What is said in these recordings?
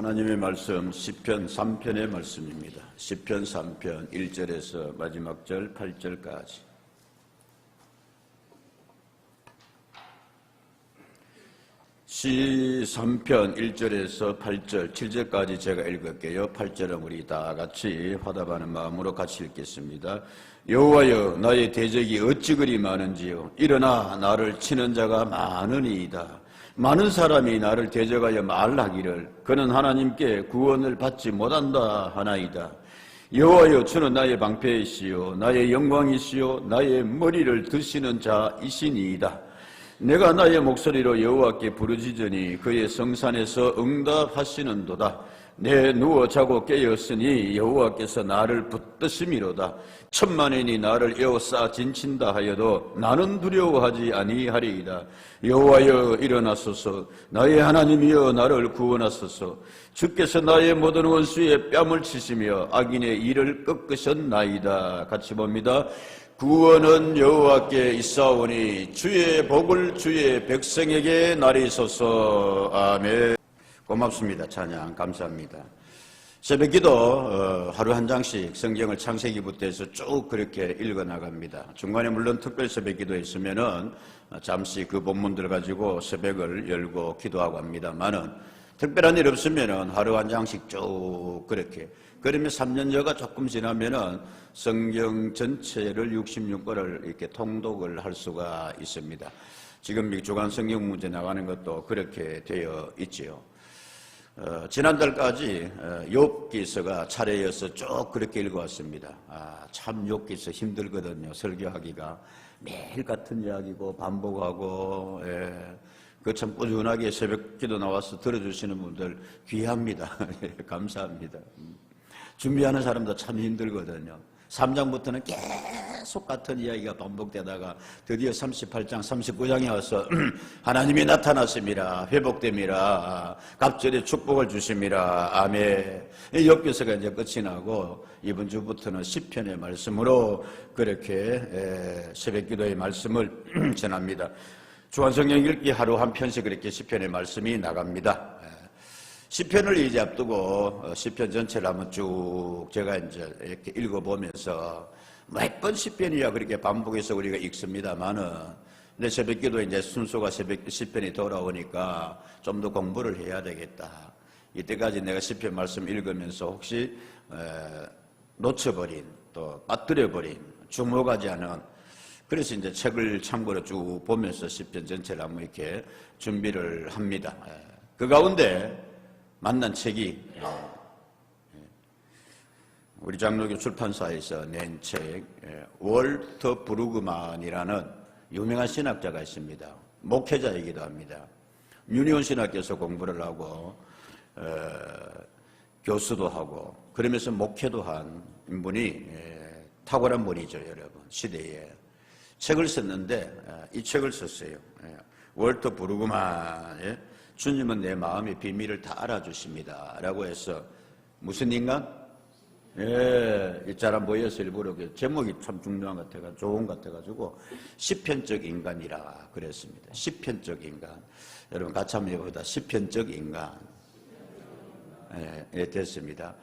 하나님의 말씀 시편 3편의 말씀입니다. 시편 3편 1절에서 마지막 절 8절까지. 시 3편 1절에서 8절 7절까지 제가 읽을게요. 8절은 우리 다 같이 화답하는 마음으로 같이 읽겠습니다. 여호와여, 나의 대적이 어찌 그리 많은지요. 일어나 나를 치는 자가 많으니이다. 많은 사람이 나를 대적하여 말하기를 그는 하나님께 구원을 받지 못한다 하나이다. 여호와여, 주는 나의 방패이시요 나의 영광이시요 나의 머리를 드시는 자이시니이다. 내가 나의 목소리로 여호와께 부르짖으니 그의 성산에서 응답하시는도다. 내 누워 자고 깨었으니 여호와께서 나를 붙드심이로다. 천만인이 나를 에워싸 진친다 하여도 나는 두려워하지 아니하리이다. 여호와여, 일어나소서. 나의 하나님이여, 나를 구원하소서. 주께서 나의 모든 원수의 뺨을 치시며 악인의 이를 꺾으셨나이다. 같이 봅니다. 구원은 여호와께 있사오니 주의 복을 주의 백성에게 나리소서. 아멘. 고맙습니다. 찬양 감사합니다. 새벽기도 하루 한 장씩 성경을 창세기부터 해서 쭉 그렇게 읽어나갑니다. 중간에 물론 특별 새벽기도 있으면은 잠시 그 본문들 가지고 새벽을 열고 기도하고 합니다만은 특별한 일 없으면은 하루 한 장씩 쭉 그렇게. 그러면 3년여가 조금 지나면은 성경 전체를 66권을 이렇게 통독을 할 수가 있습니다. 지금 이 주간 성경 문제 나가는 것도 그렇게 되어 있지요. 지난달까지 욥기서가 차례여서 쭉 그렇게 읽어왔습니다. 참 욥기서 힘들거든요. 설교하기가 매일 같은 이야기고 반복하고, 그 참 꾸준하게 새벽기도 나와서 들어주시는 분들 귀합니다. 감사합니다. 준비하는 사람도 참 힘들거든요. 3장부터는 계속 같은 이야기가 반복되다가 드디어 38장, 39장에 와서 하나님이 나타났습니다. 회복됨이라. 갑절에 축복을 주심이라. 아멘. 욥기서가 이제 끝이 나고 이번 주부터는 시편의 말씀으로 그렇게 새벽기도의 말씀을 전합니다. 주간성경 읽기 하루 한 편씩 그렇게 시편의 말씀이 나갑니다. 시편을 이제 앞두고 시편 전체를 한번 쭉 제가 이제 이렇게 읽어보면서 몇 번 시편이야 그렇게 반복해서 우리가 읽습니다만은 근데 새벽기도 이제 순서가 새벽 시편이 돌아오니까 좀 더 공부를 해야 되겠다. 이때까지 내가 시편 말씀 읽으면서 혹시 놓쳐버린 또 빠뜨려버린 주목하지 않은 그래서 이제 책을 참고로 쭉 보면서 시편 전체를 한번 이렇게 준비를 합니다. 그 가운데 만난 책이 우리 장로교 출판사에서 낸 책 월터 브루그만이라는 유명한 신학자가 있습니다. 목회자이기도 합니다. 유니온 신학교에서 공부를 하고 교수도 하고 그러면서 목회도 한 분이 탁월한 분이죠. 여러분 시대에 책을 썼는데 이 책을 썼어요. 월터 브루그만의 주님은 내 마음의 비밀을 다 알아주십니다. 라고 해서 무슨 인간? 잘 안 보여서 일부러 제목이 참 중요한 것 같아가지고 좋은 것 같아가지고 시편적 인간이라 그랬습니다. 시편적 인간. 여러분 같이 한번 해보다 시편적 인간. 됐습니다.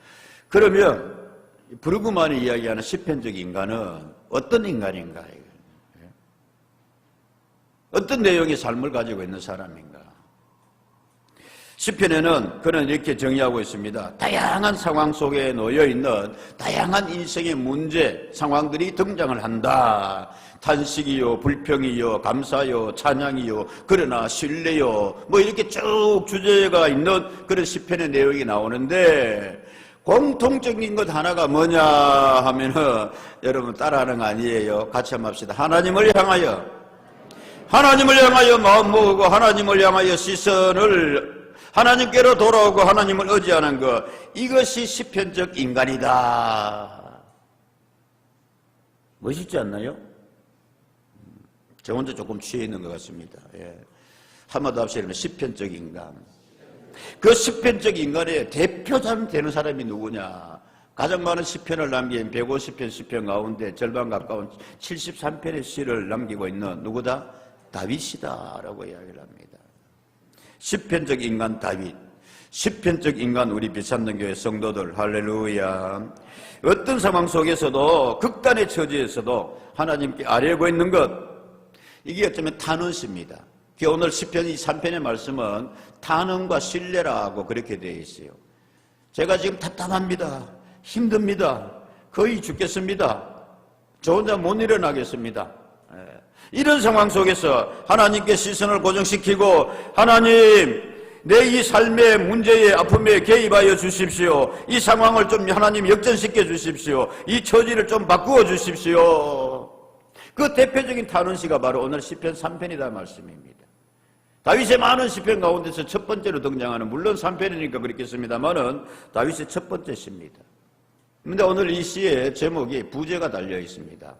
그러면 브루그만이 이야기하는 시편적 인간은 어떤 인간인가? 어떤 내용의 삶을 가지고 있는 사람인가? 시편에는 그는 이렇게 정의하고 있습니다. 다양한 상황 속에 놓여있는 다양한 인생의 문제, 상황들이 등장을 한다. 탄식이요, 불평이요, 감사요, 찬양이요, 그러나 신뢰요, 뭐 이렇게 쭉 주제가 있는 그런 시편의 내용이 나오는데 공통적인 것 하나가 뭐냐 하면은 여러분 따라하는 거 아니에요. 같이 한번 합시다. 하나님을 향하여 마음 모으고 하나님을 향하여 시선을 하나님께로 돌아오고 하나님을 의지하는 것, 이것이 시편적 인간이다. 멋있지 않나요? 저 혼자 조금 취해 있는 것 같습니다. 한마디 합시다. 시편적 인간. 그 시편적 인간의 대표자 되는 사람이 누구냐? 가장 많은 시편을 남긴 150편 시편 가운데 절반 가까운 73편의 시를 남기고 있는 누구다? 다윗이다 라고 이야기를 합니다. 시편적 인간 다윗. 시편적 인간 우리 비참동교회 성도들 할렐루야. 어떤 상황 속에서도 극단의 처지에서도 하나님께 아뢰고 있는 것, 이게 어쩌면 탄원시입니다. 오늘 시편 3편의 말씀은 탄원과 신뢰라고 그렇게 되어 있어요. 제가 지금 답답합니다. 힘듭니다. 거의 죽겠습니다. 저 혼자 못 일어나겠습니다. 이런 상황 속에서 하나님께 시선을 고정시키고 하나님 내 이 삶의 문제에 아픔에 개입하여 주십시오. 이 상황을 좀 하나님 역전시켜 주십시오. 이 처지를 좀 바꾸어 주십시오. 그 대표적인 탄원시가 바로 오늘 시편 3편이다 말씀입니다. 다윗의 많은 시편 가운데서 첫 번째로 등장하는, 물론 3편이니까 그렇겠습니다만은 다윗의 첫 번째 시입니다. 그런데 오늘 이 시의 제목이 부제가 달려 있습니다.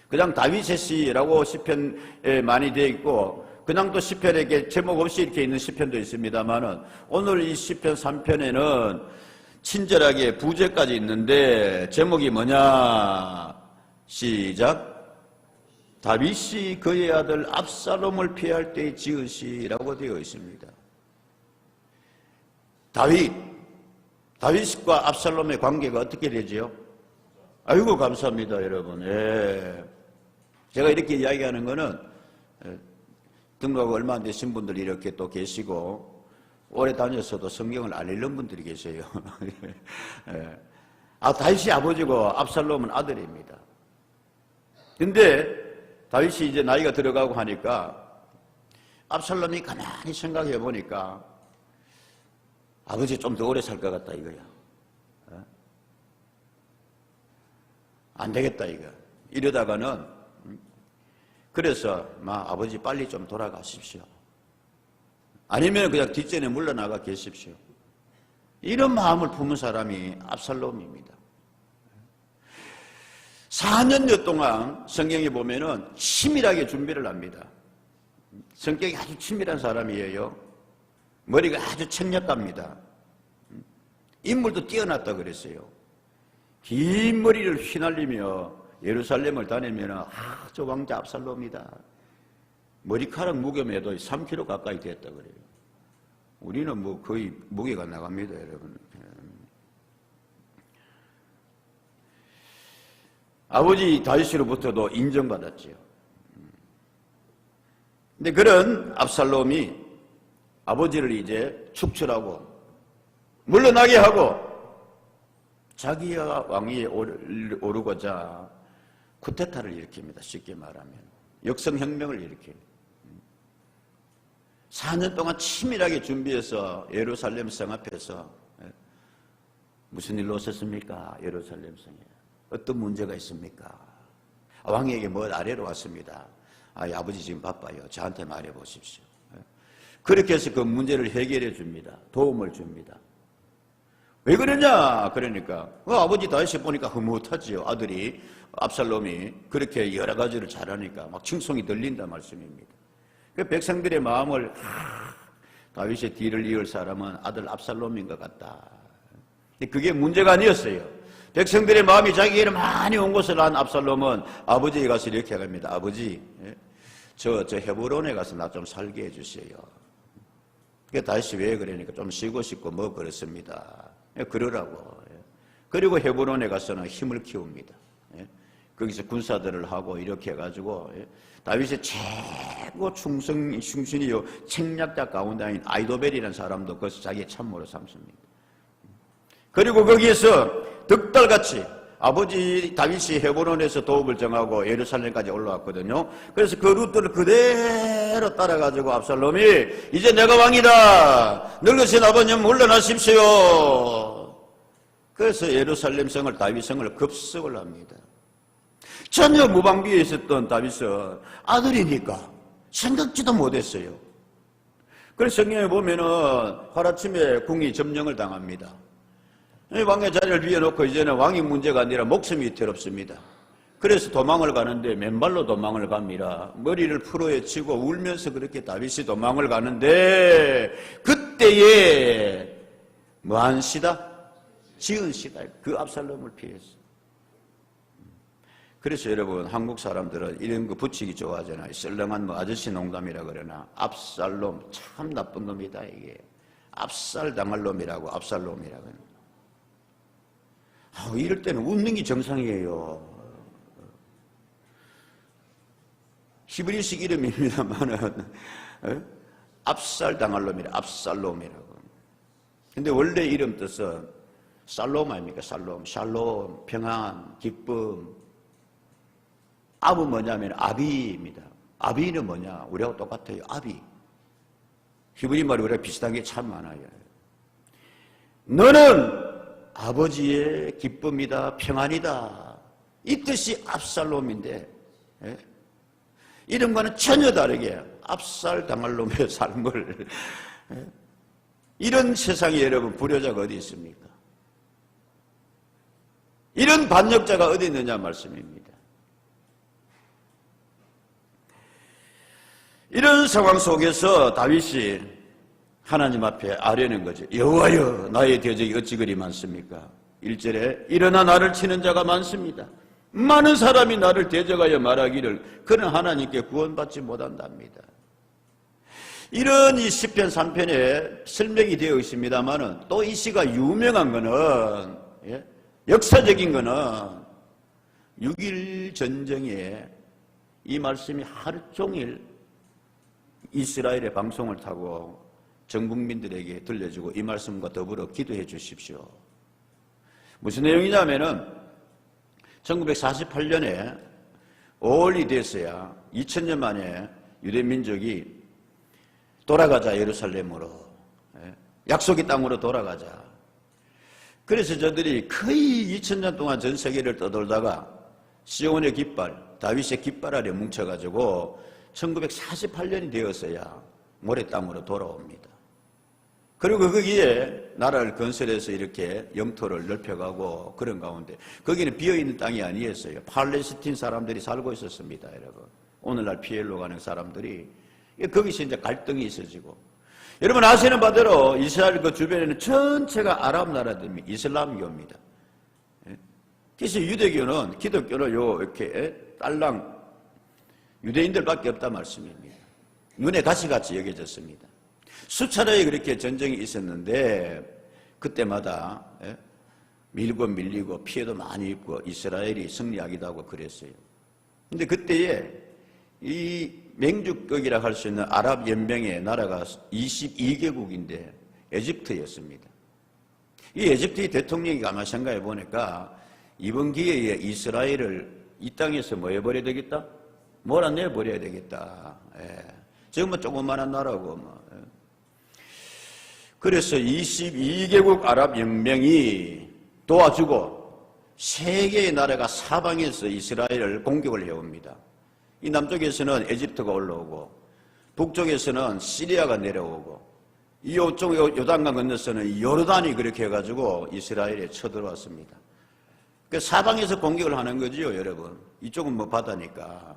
그냥 다윗의 시라고 시편에 많이 되어 있고 그냥 또 시편에게 제목 없이 이렇게 있는 시편도 있습니다만은 오늘 이 시편 3편에는 친절하게 부제까지 있는데 제목이 뭐냐? 시작. 다윗이 그의 아들 압살롬을 피할 때에 지은 시라고 되어 있습니다. 다윗과 압살롬의 관계가 어떻게 되죠? 아이고 감사합니다 여러분. 예. 제가 이렇게 이야기하는 거는 등록하고 얼마 안 되신 분들이 이렇게 또 계시고 오래 다녔어도 성경을 안 읽는 분들이 계세요. 예. 다윗이 아버지고 압살롬은 아들입니다. 근데 다윗이 이제 나이가 들어가고 하니까 압살롬이 가만히 생각해 보니까 아버지 좀 더 오래 살 것 같다 이거야. 안 되겠다 이거. 이러다가는 그래서 아버지 빨리 좀 돌아가십시오. 아니면 그냥 뒷전에 물러나가 계십시오. 이런 마음을 품은 사람이 압살롬입니다. 4년여 동안 성경에 보면은 치밀하게 준비를 합니다. 성격이 아주 치밀한 사람이에요. 머리가 아주 책략갑니다. 인물도 뛰어났다 그랬어요. 긴 머리를 휘날리며 예루살렘을 다니면 저 왕자 압살롬이다. 머리카락 무게매도 3kg 가까이 됐다 그래요. 우리는 뭐 거의 무게가 나갑니다 여러분. 아버지 다윗으로부터도 인정받았지요. 근데 그런 압살롬이 아버지를 이제 축출하고 물러나게 하고 자기가 왕위에 오르고자 쿠데타를 일으킵니다. 쉽게 말하면 역성혁명을 일으켜요. 4년 동안 치밀하게 준비해서 예루살렘 성 앞에서 무슨 일로 오셨습니까? 예루살렘 성에 어떤 문제가 있습니까? 왕에게 뭐 아래로 왔습니다. 아버지 지금 바빠요. 저한테 말해 보십시오. 그렇게 해서 그 문제를 해결해 줍니다. 도움을 줍니다. 왜 그러냐? 그러니까 아버지 다윗이 보니까 흐뭇하지요. 아들이 압살롬이 그렇게 여러 가지를 잘하니까 막 칭송이 들린다 말씀입니다. 그 백성들의 마음을 다윗의 뒤를 이을 사람은 아들 압살롬인 것 같다. 근데 그게 문제가 아니었어요. 백성들의 마음이 자기에게 많이 온 것을 안 압살롬은 아버지에 가서 이렇게 합니다. 아버지, 저 헤브론에 가서 나 좀 살게 해주세요. 그게 다윗이 왜 그러니까 좀 쉬고 싶고 뭐 그렇습니다. 그러라고. 그리고 헤브론에 가서는 힘을 키웁니다. 거기서 군사들을 하고 이렇게 해가지고 다윗의 최고 충신이요 책략자 가운데 아닌 아이도벨이라는 사람도 거기서 자기의 참모로 삼습니다. 그리고 거기에서 득달같이 아버지 다윗이 헤브론에서 도읍을 정하고 예루살렘까지 올라왔거든요. 그래서 그 루트를 그대로 따라가지고 압살롬이 이제 내가 왕이다. 늙으신 아버님 물러나십시오. 그래서 예루살렘 성을 다윗성을 급습을 합니다. 전혀 무방비에 있었던 다윗은 아들이니까 생각지도 못했어요. 그래서 성경에 보면은 하루아침에 궁이 점령을 당합니다. 왕의 자리를 비워놓고 이제는 왕이 문제가 아니라 목숨이 위태롭습니다. 그래서 도망을 가는데 맨발로 도망을 갑니다. 머리를 풀어에 치고 울면서 그렇게 다윗이 도망을 가는데 그때에 뭐한 시다? 지은 시다. 그 압살롬을 피했어. 그래서 여러분 한국 사람들은 이런 거 붙이기 좋아하잖아요. 썰렁한 뭐 아저씨 농담이라 그러나 압살롬 참 나쁜 놈이다 이게. 압살당할 놈이라고, 압살롬이라고. 이럴 때는 웃는 게 정상이에요. 히브리식 이름입니다만은 압살당할 놈이라, 압살롬이라고. 근데 원래 이름 뜻은 살롬 아닙니까? 살롬, 샬롬, 평안, 기쁨. 압은 뭐냐면 아비입니다. 아비는 뭐냐? 우리하고 똑같아요. 아비. 히브리 말이 우리가 비슷한 게 참 많아요. 너는 아버지의 기쁨이다, 평안이다. 이 뜻이 압살롬인데, 예? 이름과는 전혀 다르게 압살당할 놈의 삶을, 예? 이런 세상에 여러분 불효자가 어디 있습니까? 이런 반역자가 어디 있느냐 말씀입니다. 이런 상황 속에서 다윗이 하나님 앞에 아뢰는 거죠. 여호와여, 나의 대적이 어찌 그리 많습니까? 1절에 일어나 나를 치는 자가 많습니다. 많은 사람이 나를 대적하여 말하기를 그는 하나님께 구원받지 못한답니다. 이런 이 시편 3편에 설명이 되어 있습니다만은 또 이 시가 유명한 거는, 예? 역사적인 거는 6.1 전쟁에 이 말씀이 하루 종일 이스라엘의 방송을 타고 전 국민들에게 들려주고 이 말씀과 더불어 기도해 주십시오. 무슨 내용이냐면은 1948년에 5월이 됐어야 2000년 만에 유대민족이 돌아가자, 예루살렘으로, 약속의 땅으로 돌아가자. 그래서 저들이 거의 2000년 동안 전 세계를 떠돌다가 시온의 깃발, 다윗의 깃발 아래 뭉쳐가지고 1948년이 되었어야 모래 땅으로 돌아옵니다. 그리고 거기에 나라를 건설해서 이렇게 영토를 넓혀가고 그런 가운데 거기는 비어있는 땅이 아니었어요. 팔레스틴 사람들이 살고 있었습니다, 여러분. 오늘날 피엘로 가는 사람들이 거기서 이제 갈등이 있어지고, 여러분 아시는 바대로 이스라엘 그 주변에는 전체가 아랍 나라들입니다. 이슬람교입니다. 그래서 유대교는, 기독교는 이렇게 딸랑 유대인들밖에 없다 말씀입니다. 눈에 가시같이 여겨졌습니다. 수차례 그렇게 전쟁이 있었는데 그때마다 밀고 밀리고 피해도 많이 입고 이스라엘이 승리하기도 하고 그랬어요. 근데 그때에 이 맹주국이라 할 수 있는 아랍 연맹의 나라가 22개국인데 에집트였습니다. 이 에집트의 대통령이 가만 생각해 보니까 이번 기회에 이스라엘을 이 땅에서 뭐 해버려야 되겠다? 몰아내버려야 되겠다. 지금 뭐 조그만한 나라고 뭐. 그래서 22개국 아랍 연맹이 도와주고 3개의 나라가 사방에서 이스라엘을 공격을 해옵니다. 이 남쪽에서는 에집트가 올라오고 북쪽에서는 시리아가 내려오고 이쪽 요단강 건너서는 요르단이 그렇게 해가지고 이스라엘에 쳐들어왔습니다. 그 사방에서 공격을 하는 거지요, 여러분. 이쪽은 뭐 바다니까.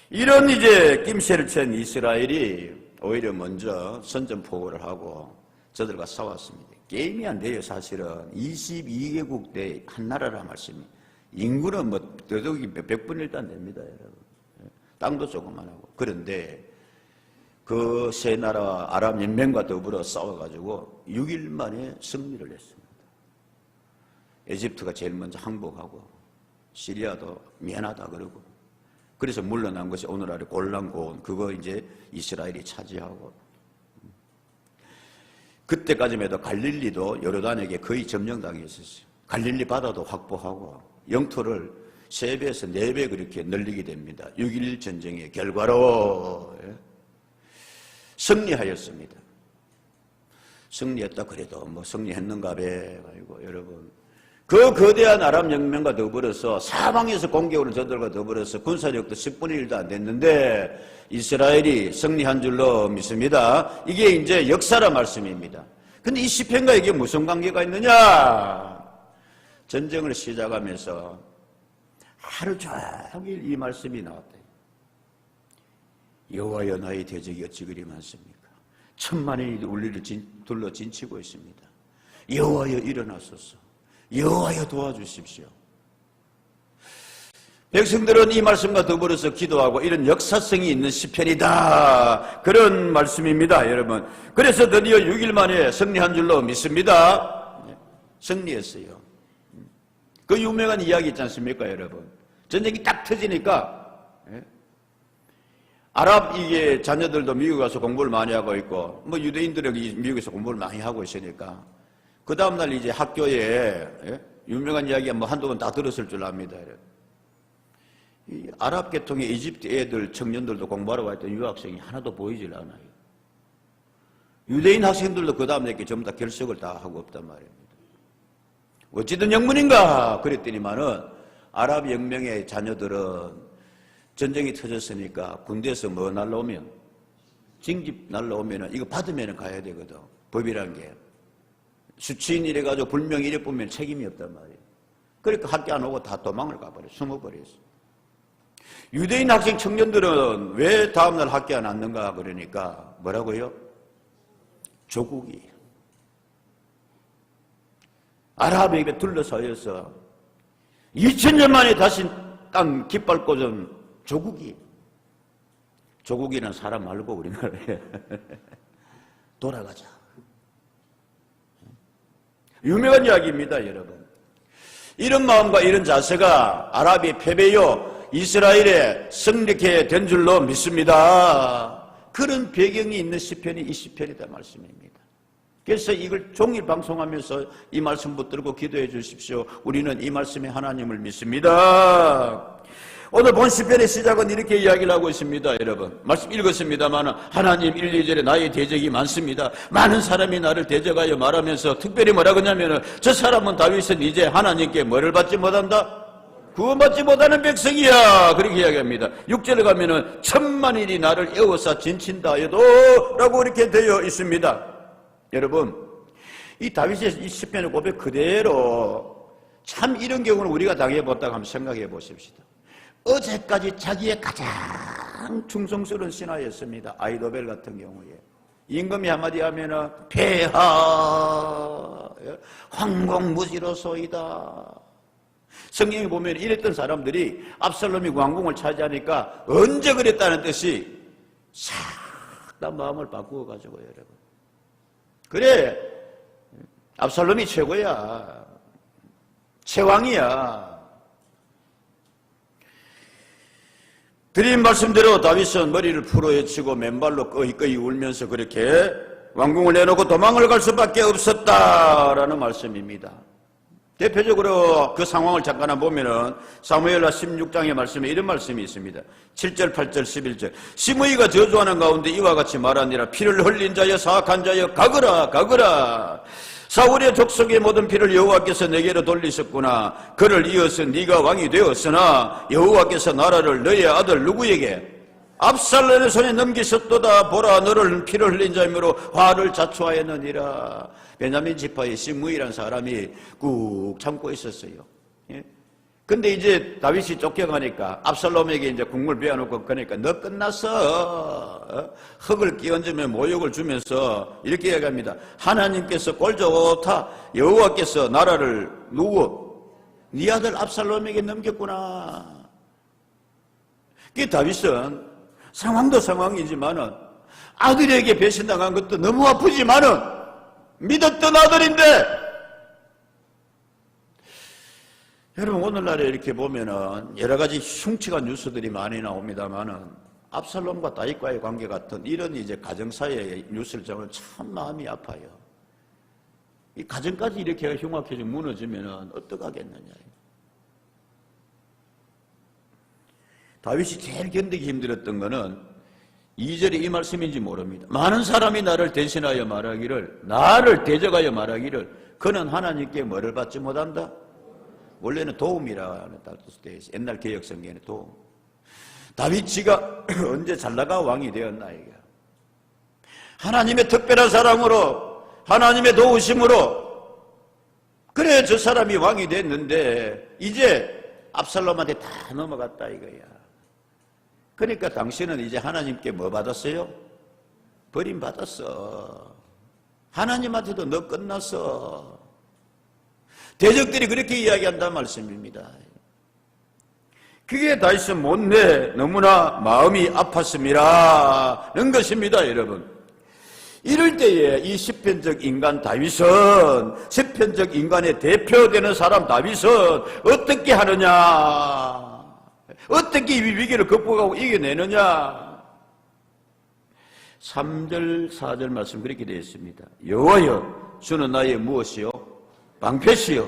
이런 이제 낌새를 챈 이스라엘이 오히려 먼저 선전포고를 하고 저들과 싸웠습니다. 게임이 안 돼요, 사실은. 22개국 대 한 나라라 말씀이. 인구는 뭐 더더욱이 몇백 분의 1도 안 됩니다, 여러분. 땅도 조그만하고. 그런데 그 세 나라 아랍 연맹과 더불어 싸워가지고 6일 만에 승리를 했습니다. 에집트가 제일 먼저 항복하고 시리아도 미안하다 그러고, 그래서 물러난 것이 오늘날의 골란고원, 그거 이제 이스라엘이 차지하고, 그때까지만 해도 갈릴리도 요르단에게 거의 점령당했었어요. 갈릴리 바다도 확보하고 영토를 3배에서 4배 그렇게 늘리게 됩니다. 6.1 전쟁의 결과로 승리하였습니다. 승리했다 그래도 뭐 승리했는가 봐. 아이고 여러분, 그 거대한 아랍 연맹과 더불어서 사방에서 공격으로 저들과 더불어서 군사력도 10분의 1도 안 됐는데 이스라엘이 승리한 줄로 믿습니다. 이게 이제 역사라 말씀입니다. 근데 이 시편과 이게 무슨 관계가 있느냐? 전쟁을 시작하면서 하루 종일 이 말씀이 나왔다. 여호와여, 나의 대적이 어찌 그리 많습니까? 천만이 우리를 둘러 진치고 있습니다. 여호와여, 일어나소서. 여호와여, 도와주십시오. 백성들은 이 말씀과 더불어서 기도하고 이런 역사성이 있는 시편이다. 그런 말씀입니다, 여러분. 그래서 드디어 6일 만에 승리한 줄로 믿습니다. 승리했어요. 그 유명한 이야기 있지 않습니까, 여러분? 전쟁이 딱 터지니까 아랍 이게 자녀들도 미국 가서 공부를 많이 하고 있고, 뭐 유대인들은 미국에서 공부를 많이 하고 있으니까 그 다음날 이제 학교에 유명한 이야기 뭐 한두 번 다 들었을 줄 압니다. 이 아랍 계통의 이집트 애들 청년들도 공부하러 와 있던 유학생이 하나도 보이질 않아요. 유대인 학생들도 그 다음날 전부 다 결석을 다 하고 없단 말입니다. 어찌든 영문인가 그랬더니만은 아랍 혁명의 자녀들은 전쟁이 터졌으니까 군대에서 뭐 날라오면 징집 날라오면은 이거 받으면 가야 되거든. 법이란 게 수치인 이래 가지고 불명 이래 보면 책임이 없단 말이에요. 그러니까 학교 안 오고 다 도망을 가버려, 숨어버렸어. 유대인 학생 청년들은 왜 다음날 학교 안 왔는가 그러니까 뭐라고요? 조국이 아랍에게 둘러싸여서 2000년 만에 다시 땅 깃발 꽂은 조국이는 사람 말고 우리나라에 돌아가자. 유명한 이야기입니다, 여러분. 이런 마음과 이런 자세가 아랍의 패배요 이스라엘에 승리케 된 줄로 믿습니다. 그런 배경이 있는 시편이 이 시편이다 말씀입니다. 그래서 이걸 종일 방송하면서 이 말씀 붙들고 기도해 주십시오. 우리는 이 말씀에 하나님을 믿습니다. 오늘 본 시편의 시작은 이렇게 이야기를 하고 있습니다, 여러분. 말씀 읽었습니다만 하나님 1, 2절에 나의 대적이 많습니다. 많은 사람이 나를 대적하여 말하면서 특별히 뭐라고 하냐면 저 사람은 다윗은 이제 하나님께 뭐를 받지 못한다? 구원받지 못하는 백성이야. 그렇게 이야기합니다. 6절에 가면은 천만인이 나를 에워싸 진친다 해도 라고 이렇게 되어 있습니다. 여러분, 이 다윗의 이 시편의 고백 그대로 참 이런 경우는 우리가 당해봤다고 한번 생각해 보십시다. 어제까지 자기의 가장 충성스러운 신하였습니다. 아이도벨 같은 경우에 임금이 한마디 하면은 폐하 황공무지로소이다. 성경에 보면 이랬던 사람들이 압살롬이 왕궁을 차지하니까 언제 그랬다는 뜻이 싹 다 마음을 바꾸어 가지고요, 여러분. 그래, 압살롬이 최고야. 최왕이야. 드린 말씀대로 다윗은 머리를 풀어헤치고 맨발로 꺼이꺼이 울면서 그렇게 왕궁을 내놓고 도망을 갈 수밖에 없었다라는 말씀입니다. 대표적으로 그 상황을 잠깐 보면은 사무엘하 16장의 말씀에 이런 말씀이 있습니다. 7절, 8절, 11절. 시므이가 저주하는 가운데 이와 같이 말하니라. 피를 흘린 자여 사악한 자여 가거라 가거라. 사울의 족속의 모든 피를 여호와께서 내게로 돌리셨구나. 그를 이어서 네가 왕이 되었으나 여호와께서 나라를 너의 아들 누구에게? 압살롬의 손에 넘기셨도다. 보라, 너를 피를 흘린 자이므로 화를 자초하였느니라. 베냐민 지파의 시므이라는 사람이 꾹 참고 있었어요. 예? 근데 이제 다윗이 쫓겨가니까 압살롬에게 이제 국물 베어놓고 그러니까 너 끝났어. 흙을 끼얹으면 모욕을 주면서 이렇게 이야기합니다. 하나님께서 꼴 좋다. 여호와께서 나라를 누구? 네 아들 압살롬에게 넘겼구나. 그 다윗은 상황도 상황이지만은 아들에게 배신당한 것도 너무 아프지만은 믿었던 아들인데, 여러분 오늘날에 이렇게 보면은 여러 가지 흉측한 뉴스들이 많이 나옵니다만은 압살롬과 다윗과의 관계 같은 이런 이제 가정사회의 뉴스를 보면 참 마음이 아파요. 이 가정까지 이렇게 흉악해지고 무너지면은 어떡하겠느냐. 다윗이 제일 견디기 힘들었던 거는 2절에 이 말씀인지 모릅니다. 많은 사람이 나를 대신하여 말하기를, 나를 대적하여 말하기를 그는 하나님께 뭐를 받지 못한다? 원래는 도움이라는 뜻도 되어 있어요. 옛날 개혁성경에는 도움. 다윗이가 언제 잘나가 왕이 되었나 이게. 하나님의 특별한 사랑으로, 하나님의 도우심으로 그래 저 사람이 왕이 됐는데 이제 압살롬한테 다 넘어갔다 이거야. 그러니까 당신은 이제 하나님께 뭐 받았어요? 버림받았어. 하나님한테도 너 끝났어. 대적들이 그렇게 이야기한다는 말씀입니다. 그게 다윗은 못내 너무나 마음이 아팠음이라는 것입니다, 여러분. 이럴 때에 이 시편적 인간 다윗은, 시편적 인간의 대표되는 사람 다윗은 어떻게 하느냐? 어떻게 이 위기를 극복하고 이겨내느냐? 3절, 4절 말씀 그렇게 되어 있습니다. 여호와여, 주는 나의 무엇이요? 방패시요.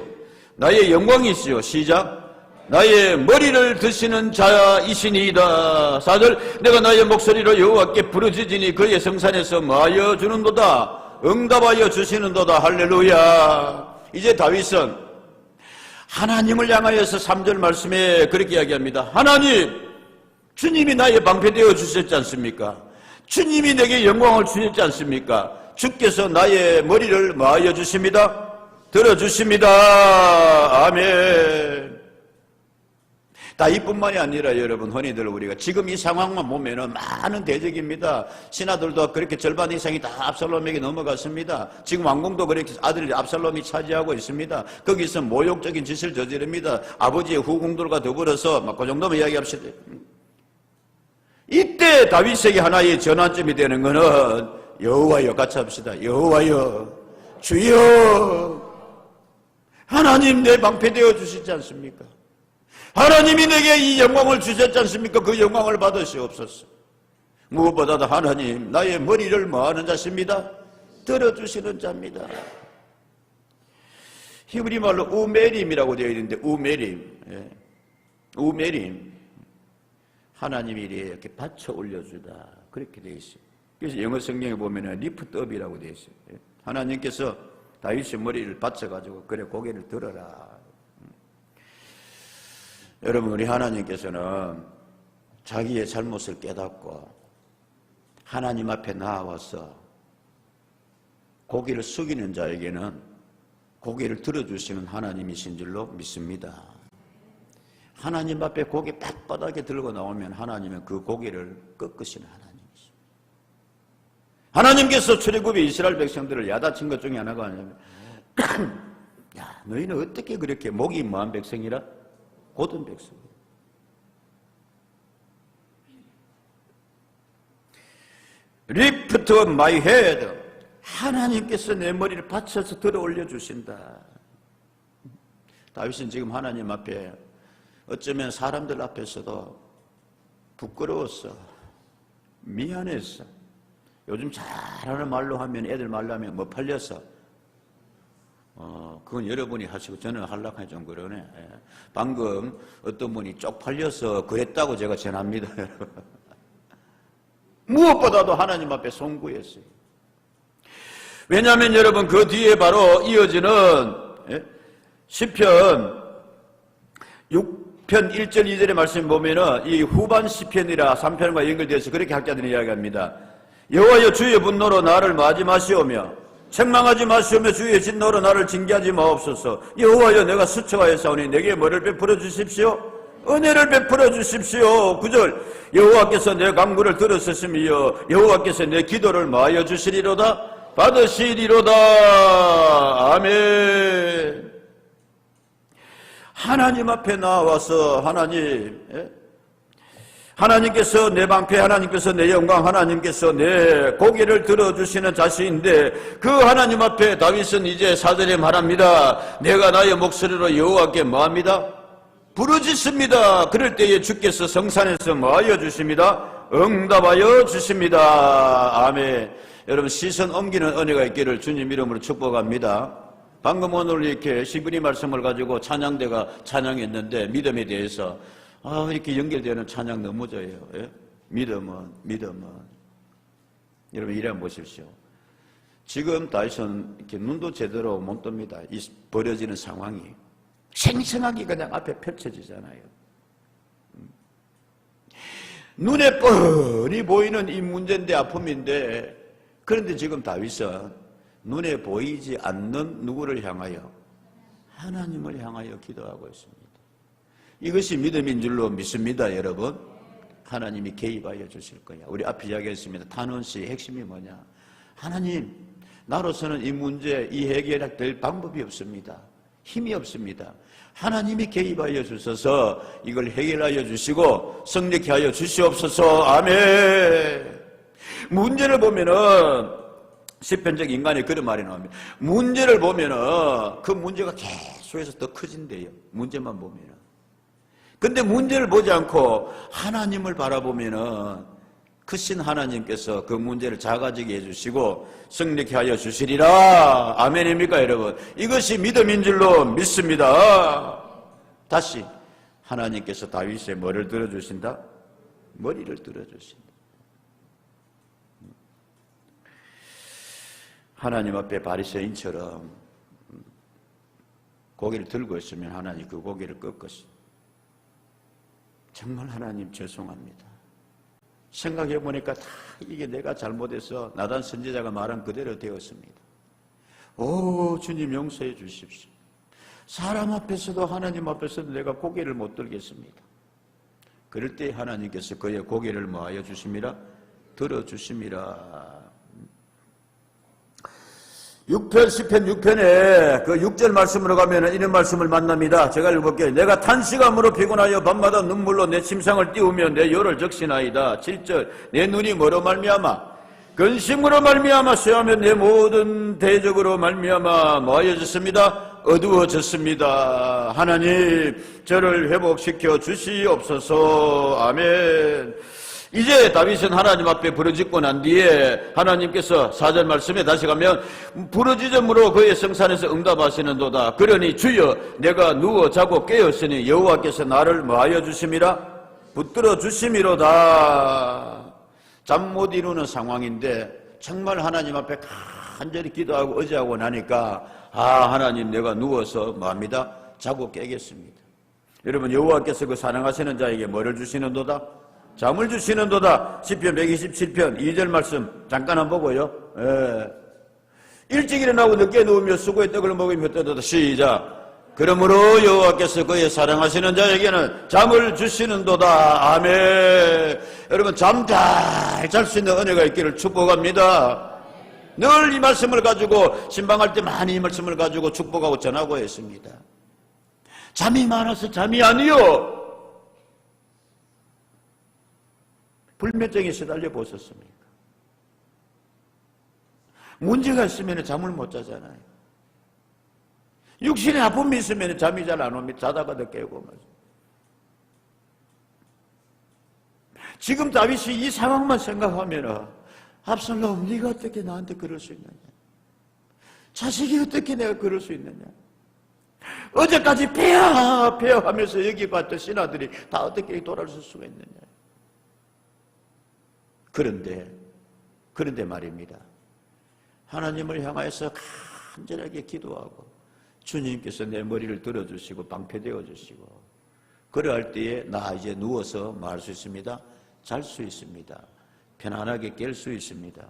나의 영광이시요. 시작. 나의 머리를 드시는 자이시니이다. 4절. 내가 나의 목소리로 여호와께 부르짖으니 그의 성산에서 마하여 주는도다. 응답하여 주시는도다. 할렐루야. 이제 다윗은 하나님을 향하여서 3절 말씀에 그렇게 이야기합니다. 하나님, 주님이 나의 방패 되어 주셨지 않습니까? 주님이 내게 영광을 주셨지 않습니까? 주께서 나의 머리를 마하여 주십니다. 들어주십니다. 아멘. 다윗뿐만이 아니라 여러분, 흔히들 우리가 지금 이 상황만 보면은 많은 대적입니다. 신하들도 그렇게 절반 이상이 다 압살롬에게 넘어갔습니다. 지금 왕궁도 그렇게 아들이 압살롬이 차지하고 있습니다. 거기서 모욕적인 짓을 저지릅니다. 아버지의 후궁들과 더불어서 막 그 정도만 이야기합시다. 이때 다윗에게 하나의 전환점이 되는 것은 여호와여, 같이 합시다. 여호와여, 주여, 하나님 내 방패 되어 주시지 않습니까? 하나님이 내게 이 영광을 주셨지 않습니까? 그 영광을 받으시옵소서. 무엇보다도 하나님, 나의 머리를 뭐하는 자십니다? 들어주시는 자입니다. 히브리 말로 우메림이라고 되어 있는데, 우메림, 예. 우메림, 하나님이 이렇게 받쳐 올려주다, 그렇게 되어 있어요. 그래서 영어 성경에 보면은 리프트업이라고 되어 있어요. 예. 하나님께서 다윗의 머리를 받쳐가지고 그래 고개를 들어라. 여러분, 우리 하나님께서는 자기의 잘못을 깨닫고 하나님 앞에 나와서 고개를 숙이는 자에게는 고개를 들어주시는 하나님이신 줄로 믿습니다. 하나님 앞에 고개 빳빳하게 들고 나오면 하나님은 그 고개를 꺾으시는 하나님이십니다. 하나님께서 출애굽의 이스라엘 백성들을 야단친 것 중에 하나가 아니면 야, 너희는 어떻게 그렇게 목이 뭐한 백성이라? 고든 백성. Lift up my head. 하나님께서 내 머리를 받쳐서 들어 올려주신다. 다윗은 지금 하나님 앞에 어쩌면 사람들 앞에서도 부끄러웠어, 미안했어. 요즘 잘하는 말로 하면, 애들 말로 하면 뭐 팔렸어. 그건 여러분이 하시고 저는 하려고 좀 그러네. 예. 방금 어떤 분이 쪽팔려서 그랬다고 제가 전합니다. 무엇보다도 하나님 앞에 송구했어요. 왜냐하면 여러분, 그 뒤에 바로 이어지는 시편 6편 1절 2절의 말씀 보면은 이 후반 시편이라 3편과 연결되어서 그렇게 학자들이 이야기합니다. 여호와여, 주의 분노로 나를 맞이 마시오며 책망하지 마시오며 주의 진노로 나를 징계하지 마옵소서. 여호와여, 내가 수쳐하였사오니 내게 뭐를 베풀어 주십시오? 은혜를 베풀어 주십시오. 9절. 여호와께서 내 간구를 들으셨으며 여호와께서 내 기도를 마하여 주시리로다. 받으시리로다. 아멘. 하나님 앞에 나와서 하나님께서 내 방패, 하나님께서 내 영광, 하나님께서 내 고개를 들어주시는 자신인데, 그 하나님 앞에 다윗은 이제 4절에 말합니다. 내가 나의 목소리로 여호와께 뭐합니다? 부르짖습니다. 그럴 때에 주께서 성산에서 뭐하여 주십니다? 응답하여 주십니다. 아멘. 여러분, 시선 옮기는 은혜가 있기를 주님 이름으로 축복합니다. 방금 오늘 이렇게 시브리 말씀을 가지고 찬양대가 찬양했는데, 믿음에 대해서 이렇게 연결되는 찬양 너무 좋아요. 예? 믿음은. 여러분, 이래 한번 보십시오. 지금 다윗은 이렇게 눈도 제대로 못 뜹니다. 이 벌어지는 상황이 생생하게 그냥 앞에 펼쳐지잖아요. 눈에 뻔히 보이는 이 문제인데, 아픔인데, 그런데 지금 다윗은 눈에 보이지 않는 누구를 향하여? 하나님을 향하여 기도하고 있습니다. 이것이 믿음인 줄로 믿습니다, 여러분. 하나님이 개입하여 주실 거야. 우리 앞에 이야기했습니다. 탄원시의 핵심이 뭐냐? 하나님, 나로서는 이 문제, 이 해결될 방법이 없습니다. 힘이 없습니다. 하나님이 개입하여 주셔서 이걸 해결하여 주시고 성립케 하여 주시옵소서. 아멘. 문제를 보면은 시편적 인간의 그런 말이 나옵니다. 문제를 보면은 그 문제가 계속해서 더 커진대요. 문제만 보면은. 근데 문제를 보지 않고 하나님을 바라보면은 크신 하나님께서 그 문제를 작아지게 해주시고 성립케 하여 주시리라. 아멘입니까 여러분? 이것이 믿음인 줄로 믿습니다. 다시 하나님께서 다윗의 뭐를 들어주신다? 머리를 들어주신다. 하나님 앞에 바리새인처럼 고개를 들고 있으면 하나님 그 고개를 꺾었습니다. 정말 하나님 죄송합니다. 생각해보니까 다 이게 내가 잘못해서 나단 선지자가 말한 그대로 되었습니다. 오 주님 용서해 주십시오. 사람 앞에서도 하나님 앞에서도 내가 고개를 못 들겠습니다. 그럴 때 하나님께서 그의 고개를 뭐하여 주심이라? 들어주심이라. 6편, 시편 6편에 그 6절 말씀으로 가면은 이런 말씀을 만납니다. 제가 읽어볼게요. 내가 탄식함으로 피곤하여 밤마다 눈물로 내 침상을 띄우며 내 혀를 적시나이다. 7절 내 눈이 뭐로 말미암아? 근심으로 말미암아 쇠하며 내 모든 대적으로 말미암아 뭐하여졌습니다? 어두워졌습니다. 하나님 저를 회복시켜 주시옵소서. 아멘. 이제 다윗은 하나님 앞에 부르짖고 난 뒤에 하나님께서 4절 말씀에 다시 가면 부르짖음으로 그의 성산에서 응답하시는도다. 그러니 주여 내가 누워 자고 깨었으니 여호와께서 나를 뭐하여 주심이라? 붙들어 주심이로다. 잠 못 이루는 상황인데 정말 하나님 앞에 간절히 기도하고 의지하고 나니까 하나님 내가 누워서 뭐합니다? 자고 깨겠습니다. 여러분 여호와께서 그 사랑하시는 자에게 뭐를 주시는도다? 잠을 주시는도다. 시편 127편 2절 말씀 잠깐 한번 보고요. 일찍 일어나고 늦게 누우며 수고의 떡을 먹으며 떠도다. 시작. 그러므로 여호와께서 그의 사랑하시는 자에게는 잠을 주시는도다. 아멘. 여러분 잠 잘 잘 수 있는 은혜가 있기를 축복합니다. 늘 이 말씀을 가지고 신방할 때 많이 이 말씀을 가지고 축복하고 전하고 했습니다. 잠이 많아서 잠이 아니요. 불면증에 시달려 보셨습니까? 문제가 있으면 잠을 못 자잖아요. 육신에 아픔이 있으면 잠이 잘 안 옵니다. 자다가도 깨고 말이죠. 지금 다윗이 이 상황만 생각하면 압살롬 네가 어떻게 나한테 그럴 수 있느냐? 자식이 어떻게 내가 그럴 수 있느냐? 어제까지 폐하 하면서 여기 봤던 신하들이 다 어떻게 돌아설 수가 있느냐? 그런데 말입니다. 하나님을 향하여서 간절하게 기도하고 주님께서 내 머리를 들어주시고 방패되어 주시고 그러할 때에 나 이제 누워서 뭐 할 수 있습니다? 잘 수 있습니다. 편안하게 깰 수 있습니다.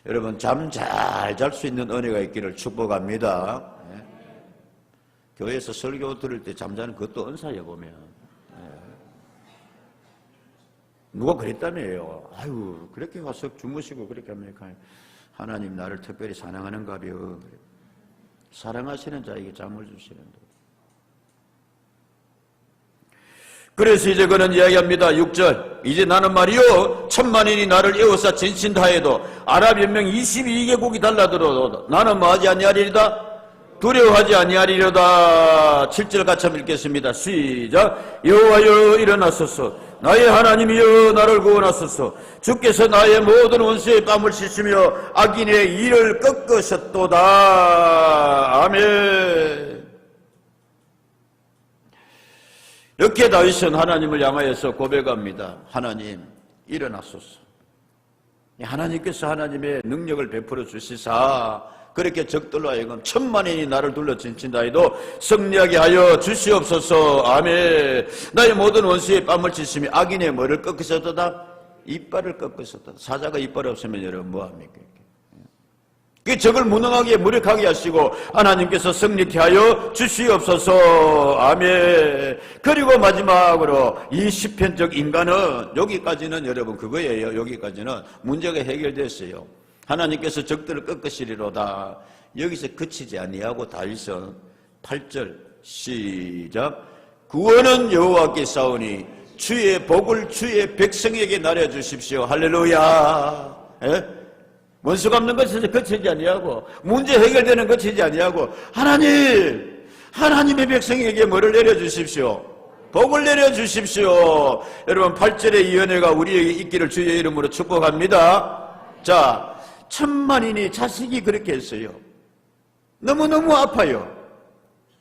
여러분 잠 잘 잘 수 있는 은혜가 있기를 축복합니다. 네. 교회에서 설교 들을 때 잠자는 그것도 은사여 보면 누가 그랬다며요. 아유 그렇게 와서 주무시고 그렇게 합니까? 하나님 나를 특별히 사랑하는가벼. 사랑하시는 자에게 잠을 주시는데. 그래서 이제 그는 이야기합니다. 6절 이제 나는 말이요 천만인이 나를 에워싸 진친다 해도 아랍 연명 22개국이 달라들어도 나는 뭐하지 아니하리이다? 두려워하지 아니하리로다. 7절 같이 한번 읽겠습니다. 시작. 여호와여 일어나소서. 나의 하나님이여 나를 구원하소서. 주께서 나의 모든 원수의 뺨을 씻으며 악인의 일을 꺾으셨도다. 아멘. 이렇게 다윗은 하나님을 향하여서 고백합니다. 하나님 일어나소서. 하나님께서 하나님의 능력을 베풀어 주시사 그렇게 적들로 하여금 천만인이 나를 둘러 진친다 해도 승리하게 하여 주시옵소서. 아멘. 나의 모든 원수의 뺨을 치시며 악인의 뭐를 꺾으셨도다? 이빨을 꺾으셨도다. 사자가 이빨 없으면 여러분 뭐합니까? 그 적을 무능하게 무력하게 하시고 하나님께서 승리케 하여 주시옵소서. 아멘. 그리고 마지막으로 이 시편적 인간은 여기까지는 여러분 그거예요. 여기까지는 문제가 해결됐어요. 하나님께서 적들을 꺾으시리로다. 여기서 그치지 아니하고 다윗은 8절 시작. 구원은 여호와께 싸우니 주의 복을 주의 백성에게 나눠주십시오. 할렐루야. 예? 원수 갚는 것에서 그치지 아니하고 문제 해결되는 것이지 아니하고 하나님의 백성에게 뭐를 내려주십시오? 복을 내려주십시오. 여러분 8절의 이 은혜가 우리에게 있기를 주의 이름으로 축복합니다. 자, 천만인이 자식이 그렇게 했어요. 너무너무 아파요.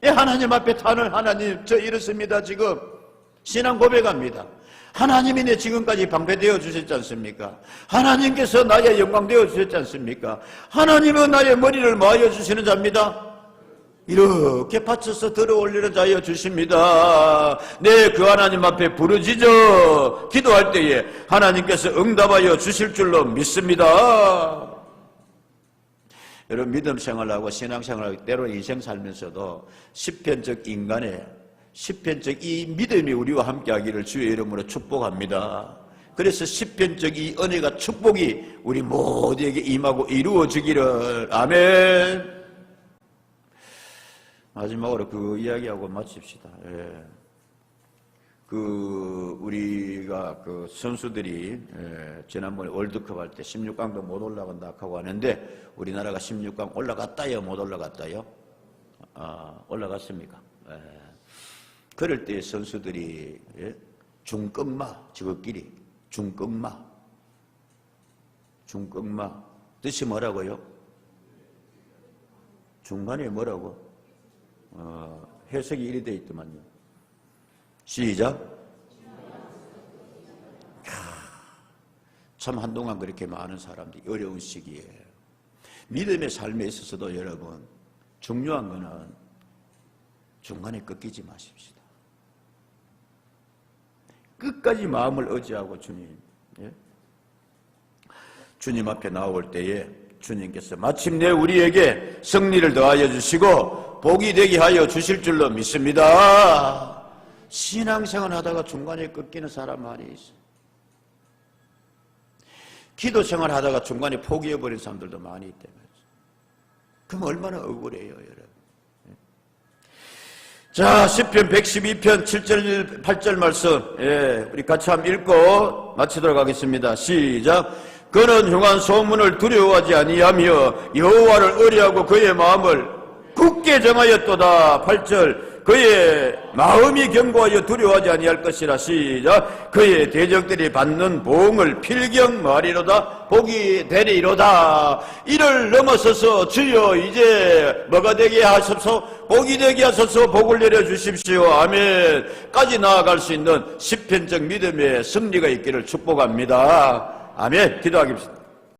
하나님 앞에 탄을 하나님 저 이렇습니다. 지금 신앙 고백합니다. 하나님이 내 지금까지 방패되어 주셨지 않습니까? 하나님께서 나의 영광 되어 주셨지 않습니까? 하나님은 나의 머리를 모아여 주시는 자입니다. 이렇게 받쳐서 들어올리는 자여 주십니다. 그 하나님 앞에 부르짖어 기도할 때에 하나님께서 응답하여 주실 줄로 믿습니다. 여러분 믿음 생활하고 신앙 생활하고 때로 인생 살면서도 시편적 인간의 시편적 이 믿음이 우리와 함께하기를 주의 이름으로 축복합니다. 그래서 시편적 이 은혜가 축복이 우리 모두에게 임하고 이루어지기를. 아멘. 마지막으로 그 이야기하고 마칩시다. 예. 우리가 선수들이 지난번에 월드컵 할 때 16강도 못 올라간다 하고 하는데 우리나라가 16강 올라갔다요? 못 올라갔다요? 올라갔습니까? 예. 그럴 때 선수들이 중끝마 저것끼리 중끝마 뜻이 뭐라고요? 중간에 뭐라고? 해석이 이리 돼 있더만요. 시작. 참 한동안 그렇게 많은 사람들이 어려운 시기에 믿음의 삶에 있어서도 여러분 중요한 거는 중간에 꺾이지 마십시다. 끝까지 마음을 의지하고 주님 앞에 나올 때에 주님께서 마침내 우리에게 승리를 더하여 주시고 복이 되게 하여 주실 줄로 믿습니다. 신앙생활 하다가 중간에 꺾이는 사람 많이 있어요. 기도생활 하다가 중간에 포기해버린 사람들도 많이 있다면 그럼 얼마나 억울해요, 여러분. 자, 시편 112편 7절 8절 말씀 우리 같이 한번 읽고 마치도록 하겠습니다. 시작. 그는 흉한 소문을 두려워하지 아니하며 여호와를 의뢰하고 그의 마음을 굳게 정하였도다. 8절. 그의 마음이 견고하여 두려워하지 아니할 것이라. 시작. 그의 대적들이 받는 보응을 필경하리로다. 복이 되리로다. 이를 넘어서서 주여 이제 뭐가 되게 하소서, 복이 되게 하소서, 복을 내려주십시오. 아멘. 까지 나아갈 수 있는 시편적 믿음의 승리가 있기를 축복합니다. 아멘. 기도하겠습니다.